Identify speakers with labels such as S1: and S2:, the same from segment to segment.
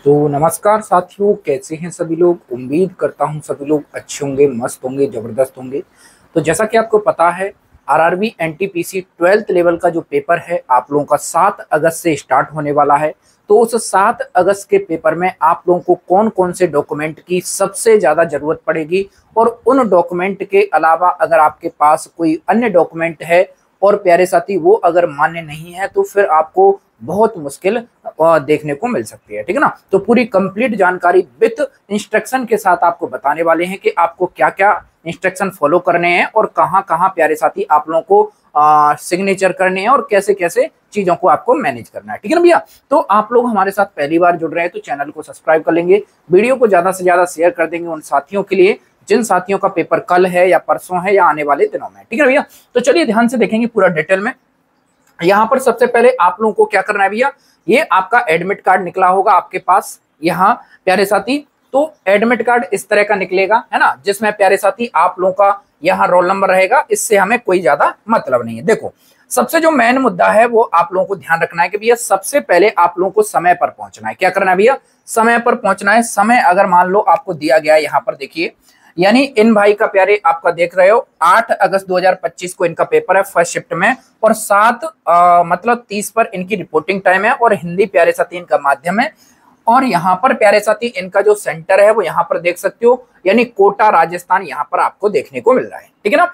S1: तो नमस्कार साथियों, कैसे हैं सभी लोग। उम्मीद करता हूं सभी लोग अच्छे होंगे, मस्त होंगे, जबरदस्त होंगे। तो जैसा कि आपको पता है, आरआरबी एनटीपीसी 12th लेवल का जो पेपर है आप लोगों का 7 अगस्त से स्टार्ट होने वाला है। तो उस 7 अगस्त के पेपर में आप लोगों को कौन कौन से डॉक्यूमेंट की सबसे ज्यादा जरूरत पड़ेगी, और उन डॉक्यूमेंट के अलावा अगर आपके पास कोई अन्य डॉक्यूमेंट है और प्यारे साथी वो अगर मान्य नहीं है, तो फिर आपको बहुत मुश्किल देखने को मिल सकती है। ठीक है ना। तो पूरी कंप्लीट जानकारी विथ इंस्ट्रक्शन के साथ आपको बताने वाले हैं कि आपको क्या क्या इंस्ट्रक्शन फॉलो करने हैं और कहाँ कहाँ प्यारे साथी आप लोगों को सिग्नेचर करने हैं और कैसे कैसे चीजों को आपको मैनेज करना है। ठीक है ना भैया। तो आप लोग हमारे साथ पहली बार जुड़ रहे हैं तो चैनल को सब्सक्राइब कर लेंगे, वीडियो को ज्यादा से ज्यादा शेयर कर देंगे उन साथियों के लिए जिन साथियों का पेपर कल है या परसों है या आने वाले दिनों में। ठीक है भैया। तो चलिए ध्यान से देखेंगे पूरा डिटेल में। यहाँ पर सबसे पहले आप लोगों को क्या करना है भैया, ये आपका एडमिट कार्ड निकला होगा आपके पास यहाँ प्यारे साथी। तो एडमिट कार्ड इस तरह का निकलेगा, है ना, जिसमें प्यारे साथी आप लोगों का यहाँ रोल नंबर रहेगा। इससे हमें कोई ज्यादा मतलब नहीं है। देखो, सबसे जो मेन मुद्दा है वो आप लोगों को ध्यान रखना है कि भैया सबसे पहले आप लोगों को समय पर पहुंचना है। क्या करना है भैया, समय पर पहुंचना है। समय अगर मान लो आपको दिया गया है, यहाँ पर देखिए, यानी इन भाई का प्यारे आपका देख रहे हो 8 अगस्त 2025 को इनका पेपर है फर्स्ट शिफ्ट में, और 7 मतलब 30 पर इनकी रिपोर्टिंग टाइम है, और हिंदी प्यारे साथी इनका माध्यम है। और यहाँ पर प्यारे साथी इनका जो सेंटर है वो यहाँ पर देख सकते हो, यानी कोटा राजस्थान यहाँ पर आपको देखने को मिल रहा है। ठीक है ना।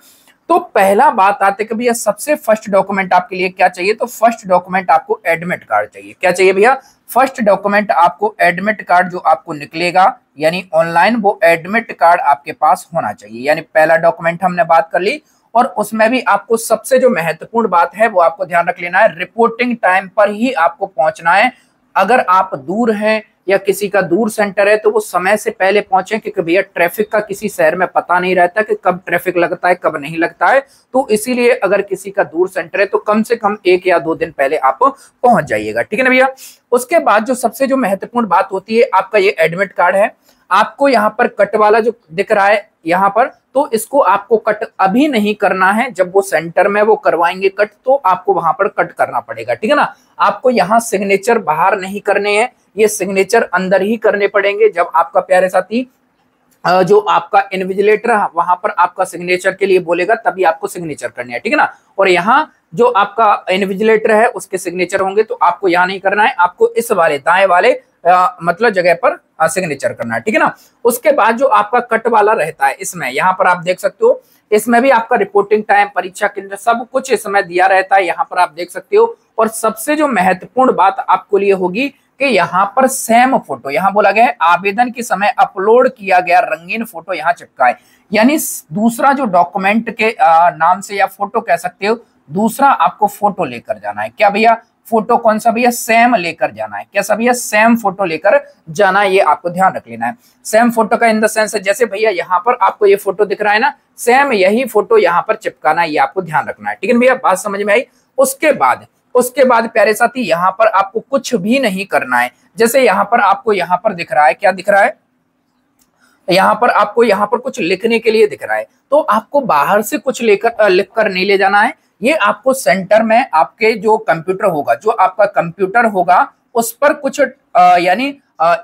S1: तो पहला बात आते कि भैया सबसे फर्स्ट डॉक्यूमेंट आपके लिए क्या चाहिए, तो फर्स्ट डॉक्यूमेंट आपको एडमिट कार्ड चाहिए। क्या चाहिए भैया, फर्स्ट डॉक्यूमेंट आपको एडमिट कार्ड जो आपको निकलेगा, यानी ऑनलाइन, वो एडमिट कार्ड आपके पास होना चाहिए। यानी पहला डॉक्यूमेंट हमने बात कर ली। और उसमें भी आपको सबसे जो महत्वपूर्ण बात है वो आपको ध्यान रख लेना है, रिपोर्टिंग टाइम पर ही आपको पहुंचना है। अगर आप दूर हैं या किसी का दूर सेंटर है तो वो समय से पहले पहुंचे, क्योंकि भैया ट्रैफिक का किसी शहर में पता नहीं रहता कि कब ट्रैफिक लगता है कब नहीं लगता है। तो इसीलिए अगर किसी का दूर सेंटर है तो कम से कम 1 या 2 दिन पहले आप पहुंच जाइएगा। ठीक है ना भैया। उसके बाद जो सबसे जो महत्वपूर्ण बात होती है, आपका ये एडमिट कार्ड है। आपको यहाँ पर कट वाला जो दिख रहा है यहाँ पर, तो इसको आपको कट अभी नहीं करना है। जब वो सेंटर में वो करवाएंगे कट, तो आपको वहां पर कट करना पड़ेगा। ठीक है ना। आपको यहाँ सिग्नेचर बाहर नहीं करने हैं, ये सिग्नेचर अंदर ही करने पड़ेंगे। जब आपका प्यारे साथी जो आपका इन्विजिलेटर वहां पर आपका सिग्नेचर के लिए बोलेगा तभी आपको सिग्नेचर करने हैं। ठीक है ना। और यहाँ जो आपका इन्विजिलेटर है उसके सिग्नेचर होंगे, तो आपको यहाँ नहीं करना है, आपको इस वाले दाएं वाले मतलब जगह पर सिग्नेचर करना है। ठीक है ना। उसके बाद जो आपका कट वाला रहता है, इसमें यहाँ पर आप देख सकते हो, इसमें भी आपका रिपोर्टिंग टाइम, परीक्षा केंद्र, सब कुछ इसमें दिया रहता है, यहाँ पर आप देख सकते हो। और सबसे जो महत्वपूर्ण बात आपको लिए होगी कि यहाँ पर सेम फोटो, यहाँ बोला गया है आवेदन के समय अपलोड किया गया रंगीन फोटो यहाँ चिपका है। यानी दूसरा जो डॉक्यूमेंट के नाम से या फोटो कह सकते हो, दूसरा आपको फोटो लेकर जाना है। क्या भैया, फोटो कौन सा भैया, सेम लेकर जाना है। कैसा भैया, सेम फोटो लेकर जाना है, ये आपको ध्यान रख लेना है। सेम फोटो का इन द सेंस, जैसे भैया यहाँ पर आपको ये फोटो दिख रहा है ना, सेम यही फोटो यहाँ पर चिपकाना है, ये आपको ध्यान रखना है। ठीक है भैया, बात समझ में आई। उसके बाद प्यारे साथी यहाँ पर आपको कुछ भी नहीं करना है। जैसे यहाँ पर आपको यहाँ पर दिख रहा है, क्या दिख रहा है, यहाँ पर आपको यहाँ पर कुछ लिखने के लिए दिख रहा है, तो आपको बाहर से कुछ लेकर लिख कर नहीं ले जाना है। ये आपको सेंटर में आपके जो कंप्यूटर होगा, जो आपका कंप्यूटर होगा उस पर कुछ यानी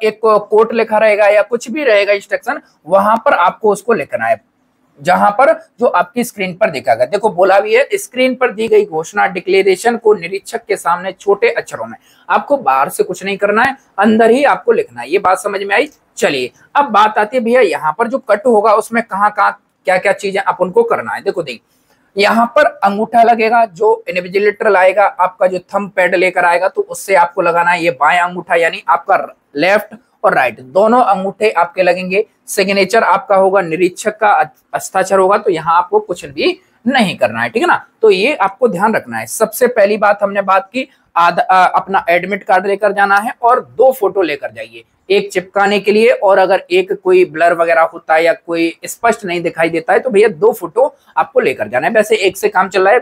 S1: एक कोड लिखा रहेगा या कुछ भी रहेगा इंस्ट्रक्शन, वहां पर आपको उसको लिखना है, जहां पर जो आपकी स्क्रीन पर देखा गया। देखो बोला भी है, स्क्रीन पर दी गई घोषणा डिक्लेरेशन को निरीक्षक के सामने छोटे अक्षरों में, आपको बाहर से कुछ नहीं करना है, अंदर ही आपको लिखना है। ये बात समझ में आई। चलिए अब बात आती है भैया, यहाँ पर जो कट होगा उसमें कहाँ कहाँ क्या क्या चीजें अपन को करना है। देखो देख, यहाँ पर अंगूठा लगेगा, जो इन्विजिलेटर लाएगा आपका जो थंब पैड लेकर आएगा, तो उससे आपको लगाना है ये बाएं अंगूठा, यानी आपका लेफ्ट और राइट दोनों अंगूठे आपके लगेंगे। सिग्नेचर आपका होगा, निरीक्षक का हस्ताक्षर होगा, तो यहाँ आपको कुछ भी नहीं करना है। ठीक है ना। तो ये आपको ध्यान रखना है। सबसे पहली बात हमने बात की, अपना एडमिट कार्ड लेकर जाना है और 2 फोटो लेकर जाइए, एक चिपकाने के लिए, और अगर एक कोई ब्लर वगैरह होता है या कोई स्पष्ट नहीं दिखाई देता है तो भैया 2 फोटो आपको लेकर जाना है। वैसे एक से काम चल रहा है,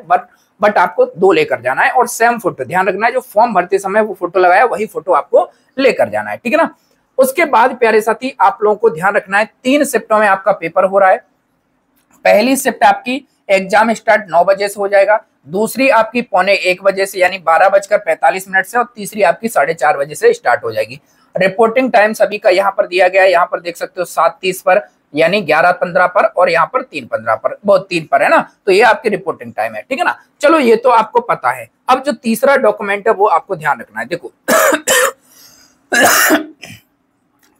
S1: बट आपको 2 लेकर जाना है। और सेम फोटो ध्यान रखना है, जो फॉर्म भरते समय वो फोटो लगाया वही फोटो आपको लेकर जाना है। ठीक है ना। उसके बाद प्यारे साथी आप लोगों को ध्यान रखना है, 3 शिफ्टों में आपका पेपर हो रहा है। पहली शिफ्ट आपकी एग्जाम स्टार्ट 9 बजे से हो जाएगा, दूसरी आपकी 12:45 बजे से यानी 12:45 से, और तीसरी आपकी 4:30 बजे से स्टार्ट हो जाएगी। रिपोर्टिंग टाइम सभी का यहाँ पर दिया गया है, यहाँ पर देख सकते हो 7:30 पर, यानी 11:15 पर, और यहाँ पर 3:15 पर, बहुत 3 पर है ना, तो ये आपकी रिपोर्टिंग टाइम है, ठीक है ना। चलो ये तो आपको पता है। अब जो तीसरा डॉक्यूमेंट है वो आपको ध्यान रखना है। देखो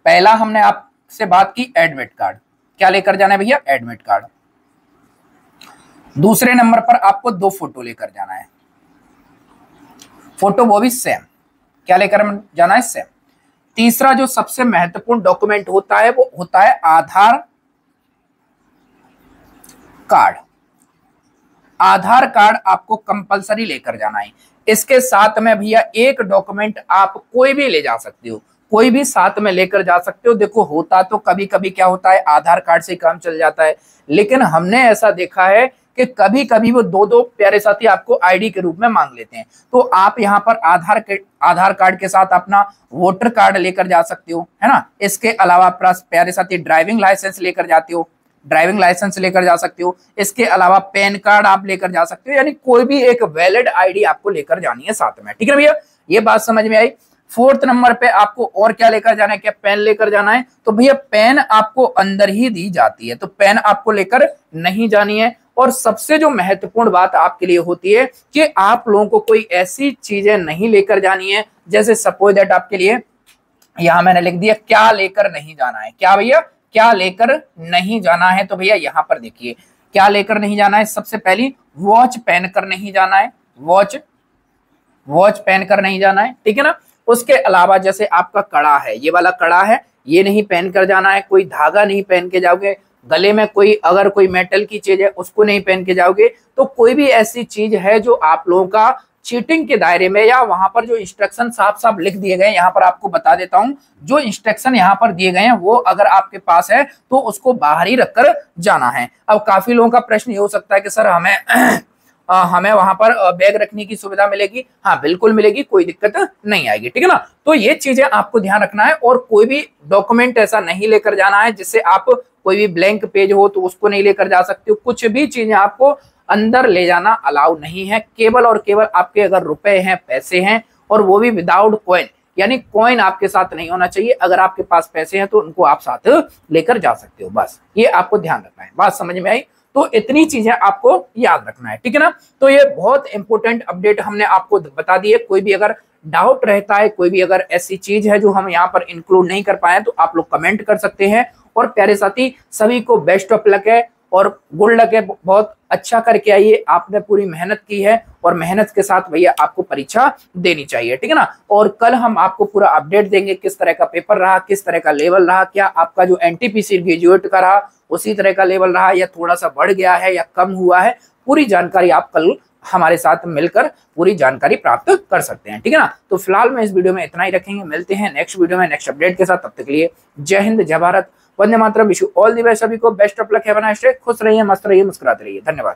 S1: पहला हमने आपसे बात की एडमिट कार्ड, क्या लेकर जाना है भैया, एडमिट कार्ड। दूसरे नंबर पर आपको 2 फोटो लेकर जाना है, फोटो वो भी सेम, क्या लेकर जाना है, सेम। तीसरा जो सबसे महत्वपूर्ण डॉक्यूमेंट होता है वो होता है आधार कार्ड। आधार कार्ड आपको कंपलसरी लेकर जाना है। इसके साथ में भैया एक डॉक्यूमेंट आप कोई भी ले जा सकते हो, कोई भी साथ में लेकर जा सकते हो। देखो होता तो कभी कभी क्या होता है, आधार कार्ड से काम चल जाता है, लेकिन हमने ऐसा देखा है कि कभी कभी वो 2-2 प्यारे साथी आपको आईडी के रूप में मांग लेते हैं। तो आप यहाँ पर आधार कार्ड के साथ अपना वोटर कार्ड लेकर जा सकते हो, है ना। इसके अलावा प्यारे साथी ड्राइविंग लाइसेंस लेकर जाते हो, ड्राइविंग लाइसेंस लेकर जा सकते हो। इसके अलावा पैन कार्ड आप लेकर जा सकते हो, यानी कोई भी एक वैलिड आईडी आपको लेकर जानी है साथ में, ठीक है भैया, ये बात समझ में आई। 4th नंबर पे आपको और क्या लेकर जाना है, क्या पेन लेकर जाना है, तो भैया पेन आपको अंदर ही दी जाती है, तो पेन आपको लेकर नहीं जानी है। और सबसे जो महत्वपूर्ण बात आपके लिए होती है कि आप लोगों को कोई ऐसी चीजें नहीं लेकर जानी है, जैसे सपोज दैट आपके लिए यहां मैंने लिख दिया क्या लेकर नहीं जाना है, क्या भैया, क्या लेकर नहीं जाना है। तो भैया यहां पर देखिए क्या लेकर नहीं जाना है, सबसे पहली वॉच पहन कर नहीं जाना है, वॉच पहन कर नहीं जाना है, ठीक है ना। उसके अलावा जैसे आपका कड़ा है, ये वाला कड़ा है, ये नहीं पहन कर जाना है, कोई धागा नहीं पहन के जाओगे, गले में कोई अगर कोई मेटल की चीज है उसको नहीं पहन के जाओगे। तो कोई भी ऐसी चीज है जो आप लोगों का चीटिंग के दायरे में, या वहां पर जो इंस्ट्रक्शन साफ साफ लिख दिए गए, यहाँ पर आपको बता देता हूं, जो इंस्ट्रक्शन यहाँ पर दिए गए हैं वो अगर आपके पास है तो उसको बाहर ही रखकर जाना है। अब काफी लोगों का प्रश्न ये हो सकता है कि सर हमें वहां पर बैग रखने की सुविधा मिलेगी, हाँ बिल्कुल मिलेगी, कोई दिक्कत नहीं आएगी, ठीक है ना। तो ये चीजें आपको ध्यान रखना है, और कोई भी डॉक्यूमेंट ऐसा नहीं लेकर जाना है जिससे आप कोई भी ब्लैंक पेज हो तो उसको नहीं लेकर जा सकते हो। कुछ भी चीजें आपको अंदर ले जाना अलाउ नहीं है, केवल और केवल आपके अगर रुपए हैं, पैसे हैं, और वो भी विदाउट कॉइन, यानी कॉइन आपके साथ नहीं होना चाहिए। अगर आपके पास पैसे हैं तो उनको आप साथ लेकर जा सकते हो, बस ये आपको ध्यान रखना है। बात समझ में आई, तो इतनी चीजें आपको याद रखना है, ठीक है ना। तो ये बहुत इंपॉर्टेंट अपडेट हमने आपको बता दी है। कोई भी अगर डाउट रहता है, कोई भी अगर ऐसी चीज है जो हम यहाँ पर इंक्लूड नहीं कर पाए, तो आप लोग कमेंट कर सकते हैं। और प्यारे साथी सभी को बेस्ट ऑफ लक है और गुड लक है, बहुत अच्छा करके आइए, आपने पूरी मेहनत की है और मेहनत के साथ भैया आपको परीक्षा देनी चाहिए, ठीक है ना। और कल हम आपको पूरा अपडेट देंगे, किस तरह का पेपर रहा, किस तरह का लेवल रहा, क्या आपका जो एनटीपीसी ग्रेजुएट का रहा उसी तरह का लेवल रहा, या थोड़ा सा बढ़ गया है या कम हुआ है, पूरी जानकारी आप कल हमारे साथ मिलकर पूरी जानकारी प्राप्त कर सकते हैं, ठीक है ना। तो फिलहाल मैं इस वीडियो में इतना ही रखेंगे, मिलते हैं नेक्स्ट वीडियो में नेक्स्ट अपडेट के साथ। तब तक के लिए जय हिंद, जय भारत, वंदे मातरम, wish you all the best, सभी को best of luck, have a nice day, खुश रहिए, मस्त रहिए, मुस्कुराते रहिए, धन्यवाद।